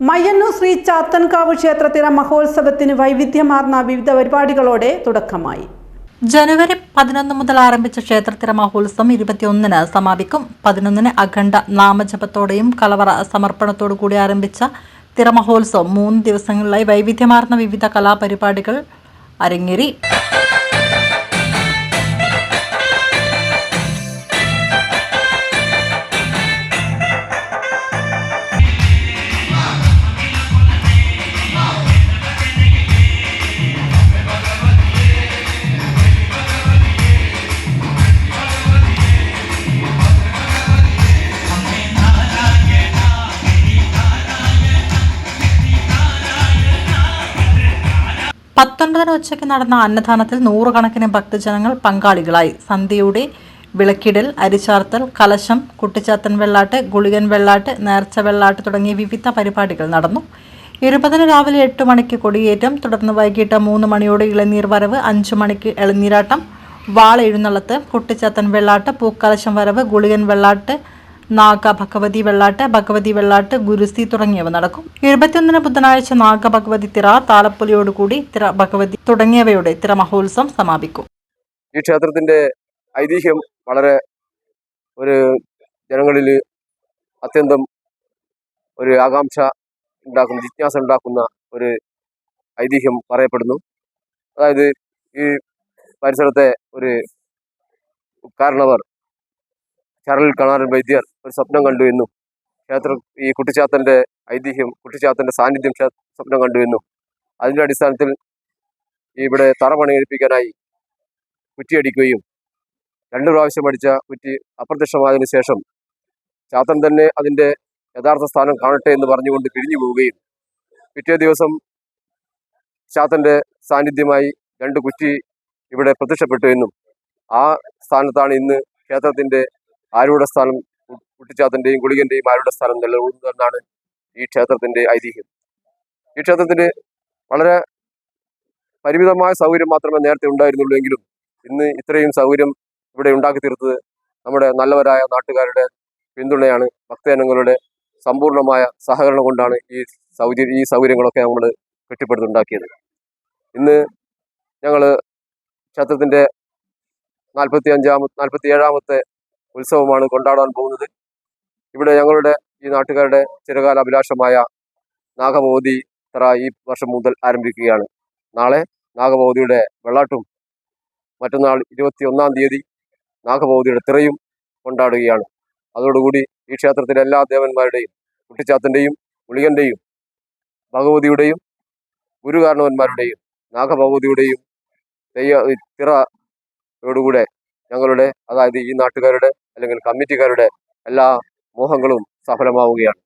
മയ്യന്നൂർ ശ്രീ ചാത്തൻകാവ് ക്ഷേത്രത്തിലെ മഹോത്സവത്തിന് വൈവിധ്യമാർന്ന വിവിധ പരിപാടികളോടെ തുടക്കമായി. ജനുവരി 11 മുതൽ ആരംഭിച്ച ക്ഷേത്രത്തിലെ മഹോത്സവം 21-ന് സമാപിക്കും. 11-ന് അഖണ്ഡ നാമജപത്തോടെയും കലവറ സമർപ്പണത്തോടു കൂടി ആരംഭിച്ച തിരമഹോത്സവം 3 ദിവസങ്ങളിലായി വൈവിധ്യമാർന്ന വിവിധ കലാപരിപാടികൾ അരങ്ങേറി. ഉച്ചയ്ക്ക് നടന്ന അന്നദാനത്തിൽ നൂറുകണക്കിന് ഭക്തജനങ്ങൾ പങ്കാളികളായി. സന്ധ്യയുടെ വിളക്കിടൽ, അരിച്ചാർത്തൽ, കലശം, കുട്ടിച്ചാത്തൻ വെള്ളാട്ട്, ഗുളികൻ വെള്ളാട്ട്, നേർച്ച വെള്ളാട്ട് തുടങ്ങിയ വിവിധ പരിപാടികൾ നടന്നു. 20-ന് രാവിലെ 8 മണിക്ക് കൊടിയേറ്റം, തുടർന്ന് വൈകിട്ട് 3 മണിയോടെ ഇളനീർ വരവ്, 5 മണിക്ക് ഇളനീരാട്ടം, വാൾ എഴുന്നള്ളത്ത്, കുട്ടിച്ചാത്തൻ വെള്ളാട്ട്, പൂക്കലശം വരവ്, ഗുളികൻ വെള്ളാട്ട്, നാഗഭഗവതി വെള്ളാട്ട്, ഗുരുസി തുടങ്ങിയവ നടക്കും. 21-ന് ബുധനാഴ്ച നാഗഭഗവതി തിറ, താലപ്പൊലിയോടുകൂടി തിറ ഭഗവതി തുടങ്ങിയവയുടെ തിറ മഹോത്സവം സമാപിക്കും. ഈ ക്ഷേത്രത്തിന്റെ ഐതിഹ്യം വളരെ ജനങ്ങളിൽ അത്യന്തം ആകാംക്ഷ ഉണ്ടാക്കുന്ന, ജിജ്ഞാസ ഉണ്ടാക്കുന്ന ഒരു ഐതിഹ്യം പറയപ്പെടുന്നു. അതായത് ഈ പരിസരത്തെ കാരണവർ ചരളിൽ കണാരൻ വൈദ്യർ ഒരു സ്വപ്നം കണ്ടു എന്നും ഈ കുട്ടിച്ചാത്തന്റെ ഐതിഹ്യം, കുട്ടിച്ചാത്തന്റെ സാന്നിധ്യം സ്വപ്നം കണ്ടു എന്നും അതിന്റെ അടിസ്ഥാനത്തിൽ ഇവിടെ തറ പണികഴിപ്പിക്കാനായി കുറ്റിയടിക്കുകയും 2 പ്രാവശ്യം അടിച്ച കുറ്റി അപ്രത്യക്ഷമായതിനു ശേഷം ചാത്തൻ തന്നെ അതിന്റെ യഥാർത്ഥ സ്ഥാനം കാണട്ടെ എന്ന് പറഞ്ഞുകൊണ്ട് പിരിഞ്ഞു പോവുകയും പിറ്റേ ദിവസം ചാത്തന്റെ സാന്നിധ്യമായി 2 കുറ്റി ഇവിടെ പ്രത്യക്ഷപ്പെട്ടു എന്നും ആ സ്ഥാനത്താണ് ഇന്ന് ക്ഷേത്രത്തിന്റെ ആരൂഢ സ്ഥാനം, കുട്ടിച്ചാത്തന്റെയും ഗുളികന്റെയും ആരൂഢ സ്ഥാനം നിലകൊള്ളുന്നതെന്നാണ് ഈ ക്ഷേത്രത്തിന്റെ ഐതിഹ്യം. ഈ ക്ഷേത്രത്തിന് വളരെ പരിമിതമായ സൗകര്യം മാത്രമേ നേരത്തെ ഉണ്ടായിരുന്നുള്ളൂ എങ്കിലും ഇന്ന് ഇത്രയും സൗകര്യം ഇവിടെ ഉണ്ടാക്കി തീർത്തത് നമ്മുടെ നല്ലവരായ നാട്ടുകാരുടെ പിന്തുണയാണ്. ഭക്തജനങ്ങളുടെ സമ്പൂർണമായ സഹകരണം കൊണ്ടാണ് ഈ സൗകര്യങ്ങളൊക്കെ നമ്മൾ കെട്ടിപ്പടുത്തുണ്ടാക്കിയത്. ഇന്ന് ഞങ്ങൾ ക്ഷേത്രത്തിന്റെ 47-ാമത്തെ ഉത്സവമാണ് കൊണ്ടാടാൻ പോകുന്നത്. ഇവിടെ ഞങ്ങളുടെ ഈ നാട്ടുകാരുടെ ചിരകാല അഭിലാഷമായ നാഗഭഗവതി തറ ഈ വർഷം മുതൽ ആരംഭിക്കുകയാണ്. നാളെ നാഗഭഗവതിയുടെ വെള്ളാട്ടും മറ്റന്നാൾ 21-ാം തീയതി നാഗഭഗവതിയുടെ തിറയും കൊണ്ടാടുകയാണ്. അതോടുകൂടി ഈ ക്ഷേത്രത്തിലെ എല്ലാ ദേവന്മാരുടെയും, കുട്ടിച്ചാത്തന്റെയും ഗുളികന്റെയും ഭഗവതിയുടെയും ഗുരുകാരണവന്മാരുടെയും നാഗഭഗവതിയുടെയും തിറയോടുകൂടെ ഞങ്ങളുടെ, അതായത് ഈ നാട്ടുകാരുടെ അല്ലെങ്കിൽ കമ്മിറ്റിക്കാരുടെ എല്ലാ മോഹങ്ങളും സഫലമാവുകയാണ്.